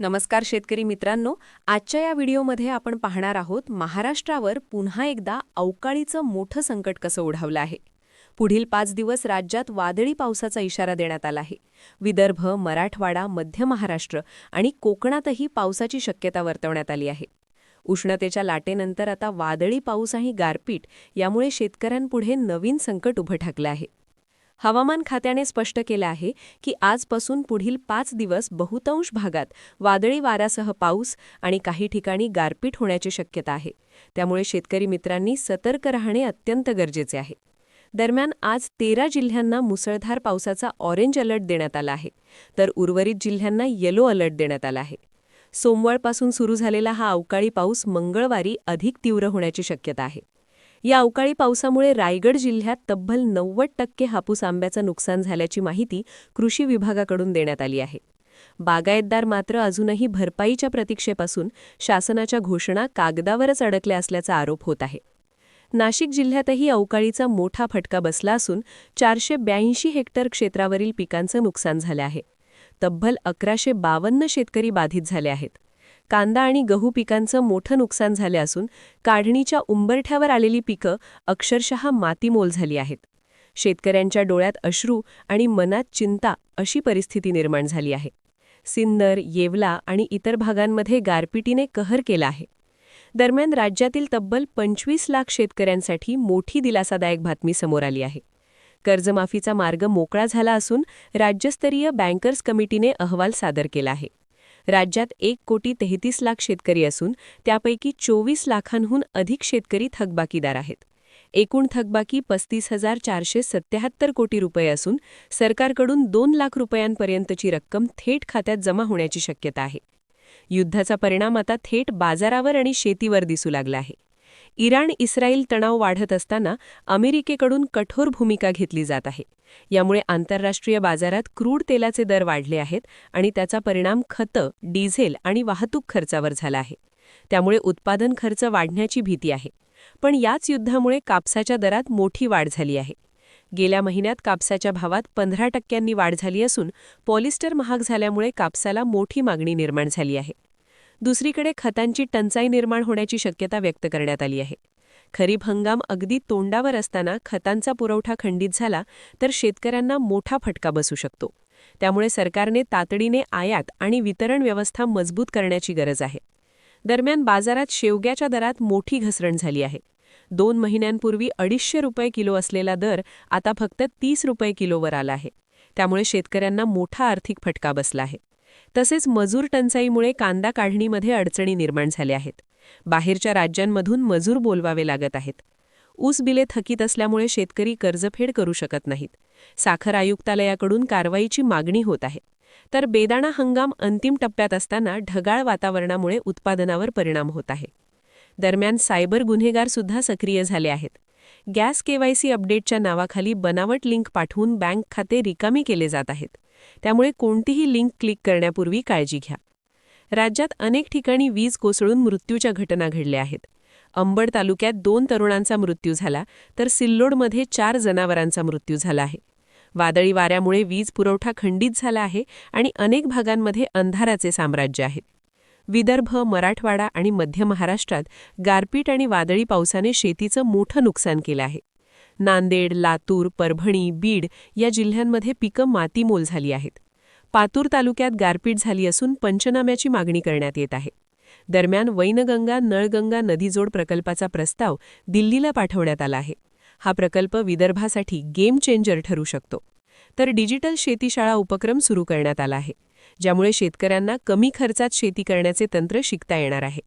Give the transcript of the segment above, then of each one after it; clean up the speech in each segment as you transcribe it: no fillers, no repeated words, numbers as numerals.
नमस्कार शेतकरी मित्रांनो. आजच्या या व्हिडिओमध्ये आपण पाहणार आहोत महाराष्ट्रावर पुन्हा एकदा अवकाळीचं मोठं संकट कसं ओढावलं आहे. पुढील 5 दिवस राज्यात वादळी पावसाचा इशारा देण्यात आला आहे. विदर्भ, मराठवाडा, मध्य महाराष्ट्र आणि कोकणातही पावसाची शक्यता वर्तवण्यात आली आहे. उष्णतेच्या लाटेनंतर आता वादळी पाऊस आणि गारपीट यामुळे शेतकऱ्यांपुढे नवीन संकट उभं ठाकलं आहे. हवामान खात्याने स्पष्ट केलं आहे की आजपासून पुढील 5 दिवस बहुतांश भागात वादळी वाऱ्यासह पाऊस आणि काही ठिकाणी गारपीट होण्याची शक्यता आहे. त्यामुळे शेतकरी मित्रांनी सतर्क राहणे अत्यंत गरजेचे आहे. दरम्यान आज 13 जिल्ह्यांना मुसळधार पावसाचा ऑरेंज अलर्ट देण्यात आला आहे, तर उर्वरित जिल्ह्यांना येलो अलर्ट देण्यात आला आहे. सोमवारपासून सुरू झालेला हा अवकाळी पाऊस मंगळवारी अधिक तीव्र होण्याची शक्यता आहे. या अवकाळी पावसामुळे रायगड जिल्ह्यात तब्बल 90% हापूस आंब्याचं नुकसान झाल्याची माहिती कृषी विभागाकडून देण्यात आली आहे. बागायतदार मात्र अजूनही भरपाईच्या प्रतीक्षेपासून शासनाच्या घोषणा कागदावरच अडकल्या असल्याचा आरोप होत आहे. नाशिक जिल्ह्यातही अवकाळीचा मोठा फटका बसला असून 482 हेक्टर क्षेत्रावरील पिकांचं नुकसान झालं आहे. तब्बल 1152 शेतकरी बाधित झाले आहेत. कांदा आणि गहू पिकांचं मोठं नुकसान झाले असून काढणीच्या उंबरठ्यावर आलेली पिकं अक्षरशः मातीमोल झाली आहेत. शेतकऱ्यांच्या डोळ्यात अश्रू आणि मनात चिंता अशी परिस्थिती निर्माण झाली आहे. सिन्नर, येवला आणि इतर भागांमध्ये गारपिटीने कहर केला आहे. दरम्यान राज्यातील तब्बल 25 लाख शेतकऱ्यांसाठी मोठी दिलासादायक बातमी समोर आली आहे. कर्जमाफीचा मार्ग मोकळा झाला असून राज्यस्तरीय बँकर्स कमिटीने अहवाल सादर केला आहे. राज्यात 1,33,00,000 शेतकरी असून त्यापैकी 24 लाखांहून अधिक शेतकरी थकबाकीदार आहेत. एकूण थकबाकी 35,477 कोटी रुपये असून सरकारकडून 2 लाख रुपयांपर्यंतची रक्कम थेट खात्यात जमा होण्याची शक्यता आहे. युद्धाचा परिणाम आता थेट बाजारावर आणि शेतीवर दिसू लागला आहे. इराण-इस्रायल तणाव वाढत असताना अमेरिकेकडून कठोर भूमिका घेतली जात आहे. यामुळे आंतरराष्ट्रीय बाजारात क्रूड तेलाचे दर वाढले आहेत आणि त्याचा परिणाम खतं, डिझेल आणि वाहतूक खर्चावर झाला आहे. त्यामुळे उत्पादन खर्च वाढण्याची भीती आहे. पण याच युद्धामुळे कापसाच्या दरात मोठी वाढ झाली आहे. गेल्या महिन्यात कापसाच्या भावात 15% वाढ झाली असून पॉलिस्टर महाग झाल्यामुळे कापसाला मोठी मागणी निर्माण झाली आहे. दुसरीकडे खतांची टंचाई निर्माण होण्याची शक्यता व्यक्त करण्यात आली आहे. खरीप हंगाम अगदी तोंडावर असताना खतांचा पुरवठा खंडित झाला तर शेतकऱ्यांना मोठा फटका बसू शकतो. त्यामुळे सरकारने तातडीने आयात आणि वितरण व्यवस्था मजबूत करण्याची गरज आहे. दरम्यान बाजारात शेवग्याच्या दरात मोठी घसरण झाली आहे. 2 महिन्यांपूर्वी 250 रुपये किलो असलेला दर आता फक्त 30 रुपये किलोवर आला आहे. त्यामुळे शेतकऱ्यांना मोठा आर्थिक फटका बसला आहे. तसेच मजूर टंचाईमुळे कांदा काढणीमध्ये अडचणी निर्माण झाल्या आहेत. बाहेरच्या राज्यांमधून मजूर बोलवावे लागत आहेत. ऊस बिले थकीत असल्यामुळे शेतकरी कर्जफेड करू शकत नाहीत. साखर आयुक्तालयाकडून कारवाईची मागणी होत आहे. तर बेदाणा हंगाम अंतिम टप्प्यात असताना ढगाळ वातावरणामुळे उत्पादनावर परिणाम होत आहे. दरम्यान सायबर गुन्हेगार सुद्धा सक्रिय झाले आहेत. गॅस केवायसी अपडेटच्या नावाखाली बनावट लिंक पाठवून बँक खाते रिकामी केले जात आहेत. त्यामुळे कोणतीही लिंक क्लिक करण्यापूर्वी काळजी घ्या. राज्यात अनेक ठिकाणी वीज कोसळून मृत्यूच्या घटना घडल्या आहेत. अंबड तालुक्यात 2 तरुणांचा मृत्यू झाला तर सिल्लोडमध्ये 4 जनावरांचा मृत्यू झाला आहे. वादळी वाऱ्यामुळे वीज पुरवठा खंडित झाला आहे आणि अनेक भागांमध्ये अंधाराचे साम्राज्य आहे. विदर्भ, मराठवाडा आणि मध्य महाराष्ट्रात गारपीट आणि वादळी पावसाने शेतीचं मोठं नुकसान केलं आहे. नांदेड, लातूर, परभणी, बीड या जिल्ह्यांमध्ये पिकं मातीमोल झाली आहेत. पातूर तालुक्यात गारपीट झाली असून पंचनाम्याची मागणी करण्यात येत आहे. दरम्यान वैनगंगा नळगंगा नदीजोड प्रकल्पाचा प्रस्ताव दिल्लीला पाठवण्यात आला आहे. हा प्रकल्प विदर्भासाठी गेम चेंजर ठरू शकतो. तर डिजिटल शेतीशाळा उपक्रम सुरू करण्यात आला आहे, ज्यामुळे शेतकऱ्यांना कमी खर्चात शेती करण्याचे तंत्र शिकता येणार आहे.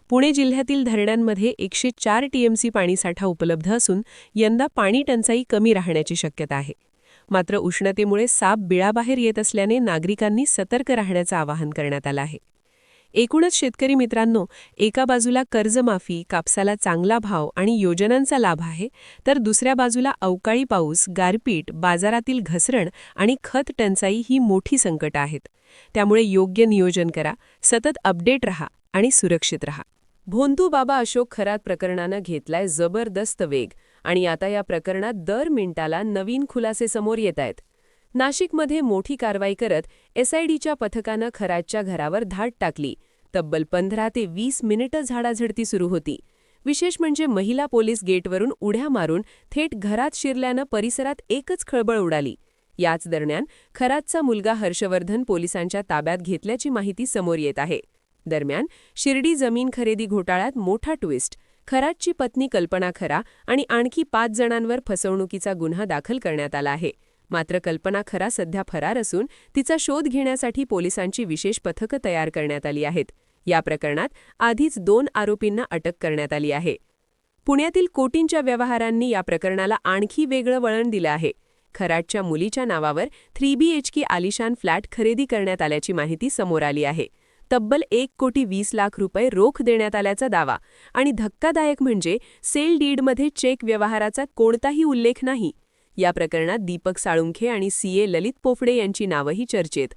पुणे जिल्ह्यातील धरणांमध्ये 104 टीएमसी पाणीसाठा उपलब्ध असून यंदा पाणी टंचाई कमी राहण्याची शक्यता आहे. मात्र उष्णतेमुळे साप बिळाबाहेर येत असल्याने नागरिकांनी सतर्क राहण्याचं आवाहन करण्यात आलं आहे. एकूणच शेतकरी मित्रांनो, एका बाजूला कर्जमाफी, कापसाला चांगला भाव आणि योजनांचा लाभ आहे, तर दुसऱ्या बाजूला अवकाळी पाऊस, गारपीट, बाजारातील घसरण आणि खत टंचाई ही मोठी संकटं आहेत. त्यामुळे योग्य नियोजन करा, सतत अपडेट रहा आणि सुरक्षित रहा. भोंदू बाबा अशोक खरात प्रकरणानं घेतलाय जबरदस्त वेग आणि आता या प्रकरणात दर मिनिटाला नवीन खुलासे समोर येत आहेत. नाशिकमध्ये मोठी कारवाई करत एसआयडीच्या पथकानं खरातच्या घरावर धाड टाकली. तब्बल 15 ते 20 मिनिटं झाडाझडती सुरू होती. विशेष म्हणजे महिला पोलीस गेटवरून उड्या मारून थेट घरात शिरल्यानं परिसरात एकच खळबळ उडाली. याच दरम्यान खरातचा मुलगा हर्षवर्धन पोलिसांच्या ताब्यात घेतल्याची माहिती समोर येत आहे. दरम्यान शिर्डी जमीन खरेदी घोटाळ्यात मोठा ट्विस्ट. खरातची पत्नी कल्पना खरा आणि आणखी 5 जणांवर फसवणुकीचा गुन्हा दाखल करण्यात आला आहे. मात्र कल्पना खरा सध्या फरार असून तिचा शोध घेण्यासाठी पोलिसांची विशेष पथकं तयार करण्यात आली आहेत. या प्रकरणात आधीच 2 आरोपींना अटक करण्यात आली आहे. पुण्यातील कोटींच्या व्यवहारांनी या प्रकरणाला आणखी वेगळं वळण दिलं आहे. खराटच्या मुलीच्या नावावर 3BHK आलिशान फ्लॅट खरेदी करण्यात आल्याची माहिती समोर आली आहे. तब्बल 1,20,00,000 रुपये रोख देण्यात आल्याचा दावा आणि धक्कादायक म्हणजे सेल डीडमध्ये चेक व्यवहाराचा कोणताही उल्लेख नाही. या प्रकरणात दीपक साळुंखे आणि CA ललित पोफळे यांची नावंही चर्चेत.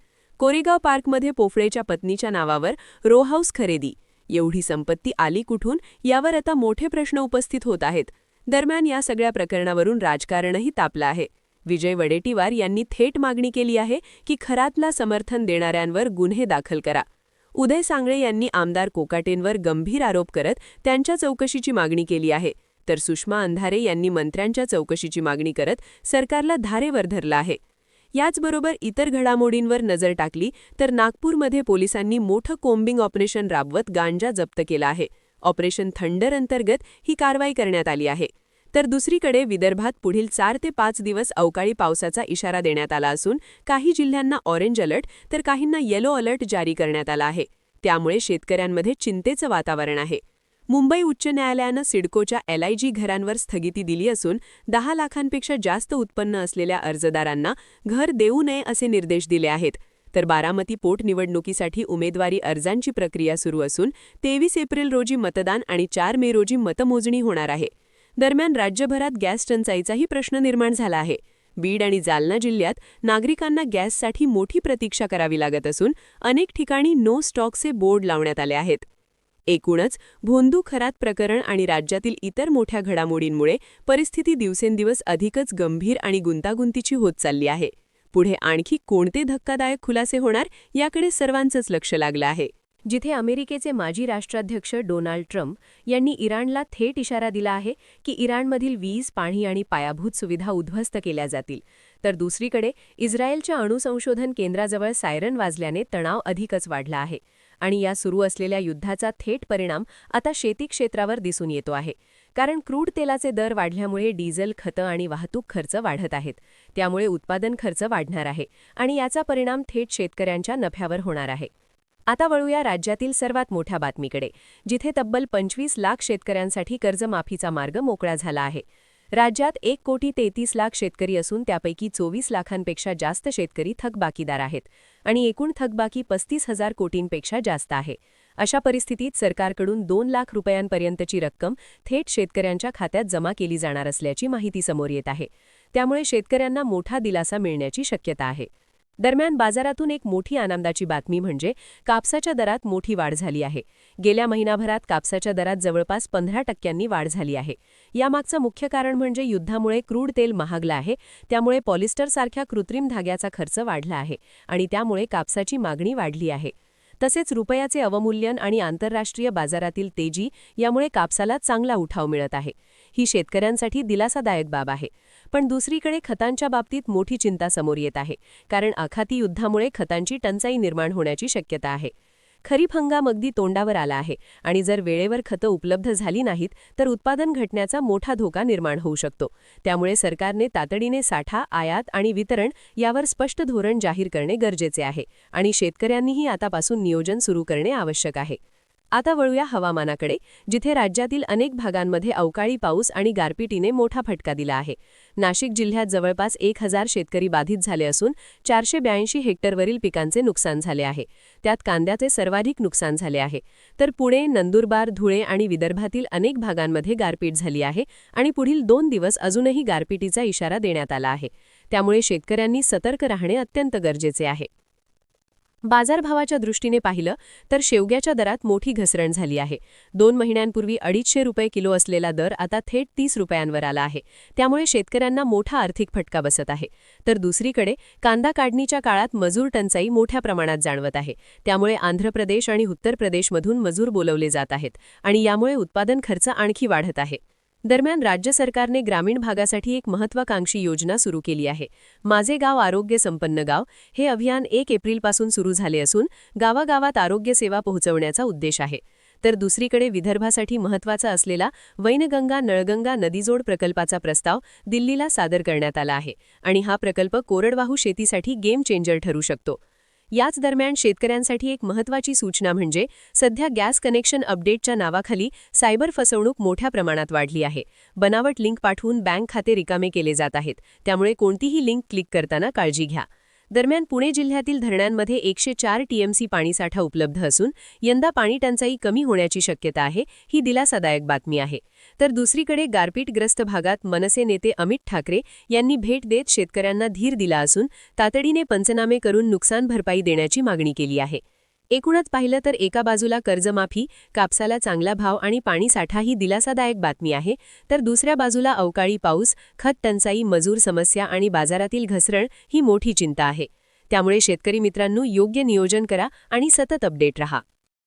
कोरेगाव पार्कमध्ये पोफळेच्या पत्नीच्या नावावर रो हाऊस खरेदी. एवढी संपत्ती आली कुठून यावर आता मोठे प्रश्न उपस्थित होत आहेत. दरम्यान या सगळ्या प्रकरणावरून राजकारणही तापलं आहे. विजय वडेट्टीवार यांनी थेट मागणी केली आहे की खरातला समर्थन देणाऱ्यांवर गुन्हे दाखल करा. उदय सांगळे यांनी आमदार कोकाटेंवर गंभीर आरोप करत त्यांच्या चौकशीची मागणी केली आहे. तर सुषमा अंधारे यांनी मंत्र्यांच्या चौकशीची मागणी करत सरकारला धारेवर धरलं आहे. याचबरोबर इतर घडामोडींवर नजर टाकली तर नागपूरमध्ये पोलिसांनी मोठं कोम्बिंग ऑपरेशन राबवत गांजा जप्त केला आहे. ऑपरेशन थंडर अंतर्गत ही कारवाई करण्यात आली आहे. तर दुसरीकडे विदर्भात पुढील 4 ते 5 दिवस अवकाळी पावसाचा इशारा देण्यात आला असून काही जिल्ह्यांना ऑरेंज अलर्ट तर काहींना येलो अलर्ट जारी करण्यात आला आहे. त्यामुळे शेतकऱ्यांमध्ये चिंतेचं वातावरण आहे. मुंबई उच्च न्यायालयानं सिडकोच्या LIG घरांवर स्थगिती दिली असून 10 लाखांपेक्षा जास्त उत्पन्न असलेल्या अर्जदारांना घर देऊ नये असे निर्देश दिले आहेत. तर बारामती पोटनिवडणुकीसाठी उमेदवारी अर्जांची प्रक्रिया सुरू असून 23 एप्रिल रोजी मतदान आणि 4 मे रोजी मतमोजणी होणार आहे. दरम्यान राज्यभरात गॅस टंचाईचाही प्रश्न निर्माण झाला आहे. बीड आणि जालना जिल्ह्यात नागरिकांना गॅससाठी मोठी प्रतीक्षा करावी लागत असून अनेक ठिकाणी नो स्टॉकचे बोर्ड लावण्यात आले आहेत. एकूणच भोंदू खरात प्रकरण आणि राज्यातील इतर मोठ्या घडामोडींमुळे परिस्थिती दिवसेंदिवस अधिकच गंभीर आणि गुंतागुंतीची होत चालली आहे. पुढे आणखी कोणते धक्कादायक खुलासे होणार याकडे सर्वांचंच लक्ष लागलं आहे. जिथे अमेरिकेचे माजी राष्ट्राध्यक्ष डोनाल्ड ट्रम्प यांनी इराणला थेट इशारा दिला आहे की इराणमधील वीज, पाणी आणि पायाभूत सुविधा उद्ध्वस्त केल्या जातील, तर दुसरीकडे इस्रायलच्या अणुसंशोधन केंद्राजवळ सायरन वाजल्याने तणाव अधिकच वाढला आहे. आणि या सुरू असलेल्या युद्धाचा थेट परिणाम आता शेती क्षेत्रावर दिसून येतो आहे. कारण क्रूड तेलाचे दर वाढल्यामुळे डिझेल, खतं आणि वाहतूक खर्च वाढत आहेत. त्यामुळे उत्पादन खर्च वाढणार आहे आणि याचा परिणाम थेट शेतकऱ्यांच्या नफ्यावर होणार आहे. आता वळूया राज्यातील सर्वात मोठ्या बातमीकडे, जिथे तब्बल 25 लाख शेतकऱ्यांसाठी कर्जमाफीचा मार्ग मोकळा झाला आहे. राज्यात 1,33,00,000 शेतकरी असून त्यापैकी 24 लाखांपेक्षा जास्त शेतकरी थकबाकीदार आहेत आणि एकूण थकबाकी 35,000 कोटींपेक्षा जास्त आहे. अशा परिस्थितीत सरकारकडून 2 लाख रुपयांपर्यंतची रक्कम थेट शेतकऱ्यांच्या खात्यात जमा केली जाणार असल्याची माहिती समोर येत आहे. त्यामुळे शेतकऱ्यांना मोठा दिलासा मिळण्याची शक्यता आहे. दरम्यान बाजारातून एक मोठी आनंदाची बातमी म्हणजे कापसाच्या दरात मोठी वाढ झाली आहे. गेल्या महिनाभरात कापसाच्या दरात जवळपास 15% वाढ झाली आहे. यामागचं मुख्य कारण म्हणजे युद्धामुळे क्रूड तेल महागलं आहे. त्यामुळे पॉलिस्टरसारख्या कृत्रिम धाग्याचा खर्च वाढला आहे आणि त्यामुळे कापसाची मागणी वाढली आहे. तसेच रुपयाचे अवमूल्यन आणि आंतरराष्ट्रीय बाजारातील तेजी यामुळे कापसाला चांगला उठाव मिळत आहे. ही शेतकऱ्यांसाठी दिलासादायक बाब आहे. पण दुसरीकडे खतांच्या बाबतीत मोठी चिंता समोर येत आहे. कारण आखाती युद्धामुळे खतांची टंचाई निर्माण होण्याची शक्यता आहे. खरीप हंगाम अगदी तोंडावर आला आहे आणि जर वेळेवर खतं उपलब्ध झाली नाहीत तर उत्पादन घटण्याचा मोठा धोका निर्माण होऊ शकतो. त्यामुळे सरकारने तातडीने साठा, आयात आणि वितरण यावर स्पष्ट धोरण जाहीर करणे गरजेचे आहे आणि शेतकऱ्यांनीही आतापासून नियोजन सुरू करणे आवश्यक आहे. आता वळूया हवामानाकडे, जिथे राज्यातील अनेक भागांमध्ये अवकाळी पाऊस आणि गारपिटीने मोठा फटका दिला आहे. नाशिक जिल्ह्यात जवळपास 1,000 शेतकरी बाधित झाले असून 482 हेक्टरवरील पिकांचे नुकसान झाले आहे. त्यात कांद्याचे सर्वाधिक नुकसान झाले आहे. तर पुणे, नंदुरबार, धुळे आणि विदर्भातील अनेक भागांमध्ये गारपीट झाली आहे आणि पुढील 2 दिवस अजूनही गारपिटीचा इशारा देण्यात आला आहे. त्यामुळे शेतकऱ्यांनी सतर्क राहणे अत्यंत गरजेचे आहे. बाजारभावाच्या दृष्टीने पाहिलं तर शेवग्याच्या दरात मोठी घसरण झाली आहे. 2 महिन्यांपूर्वी 250 रुपये किलो असलेला दर आता थेट 30 रुपयांवर आला आहे. त्यामुळे शेतकऱ्यांना मोठा आर्थिक फटका बसत आहे. तर दुसरीकडे कांदा काढणीच्या काळात मजूर टंचाई मोठ्या प्रमाणात जाणवत आहे. त्यामुळे आंध्र प्रदेश आणि उत्तर प्रदेशमधून मजूर बोलवले जात आहेत आणि यामुळे उत्पादन खर्च आणखी वाढत आहे. दरम्यान राज्य सरकारने ग्रामीण भागासाठी एक महत्त्वाकांक्षी योजना सुरू केली आहे. माझे गाव आरोग्य संपन्न गाव हे अभियान 1 एप्रिलपासून सुरू झाले असून गावागावात आरोग्य सेवा पोहोचवण्याचा उद्देश आहे. तर दुसरीकडे विदर्भासाठी महत्त्वाचा असलेला वैनगंगा नळगंगा नदीजोड प्रकल्पाचा प्रस्ताव दिल्लीला सादर करण्यात आला आहे आणि हा प्रकल्प कोरडवाहू शेतीसाठी गेम चेंजर ठरू शकतो. याच दरम्यान शेतकऱ्यांसाठी एक महत्त्वाची सूचना म्हणजे सध्या गॅस कनेक्शन अपडेटच्या नावाखाली सायबर फसवणूक मोठ्या प्रमाणात वाढली आहे. बनावट लिंक पाठवून बँक खाते रिकामे केले जात आहेत. त्यामुळे कोणतीही लिंक क्लिक करताना काळजी घ्या. दरम्यान पुणे जिल्ह्यातील धरणांमध्ये 104 टीएमसी पाणीसाठा उपलब्ध असून यंदा पाणीटंचाई कमी होण्याची शक्यता आहे. ही दिलासादायक बातमी आहे. तर दुसरीकडे गारपीटग्रस्त भागात मनसे नेते अमित ठाकरे यांनी भेट देत शेतकऱ्यांना धीर दिला असून तातडीने पंचनामे करून नुकसान भरपाई देण्याची मागणी केली आहे. एकूणच पाहिलं तर एका बाजूला कर्जमाफी, कापसाला चांगला भाव आणि पाणीसाठा ही दिलासादायक बातमी आहे, तर दुसऱ्या बाजूला अवकाळी पाऊस, खत टंचाई, मजूर समस्या आणि बाजारातील घसरण ही मोठी चिंता आहे. त्यामुळे शेतकरी मित्रांनो, योग्य नियोजन करा आणि सतत अपडेट रहा.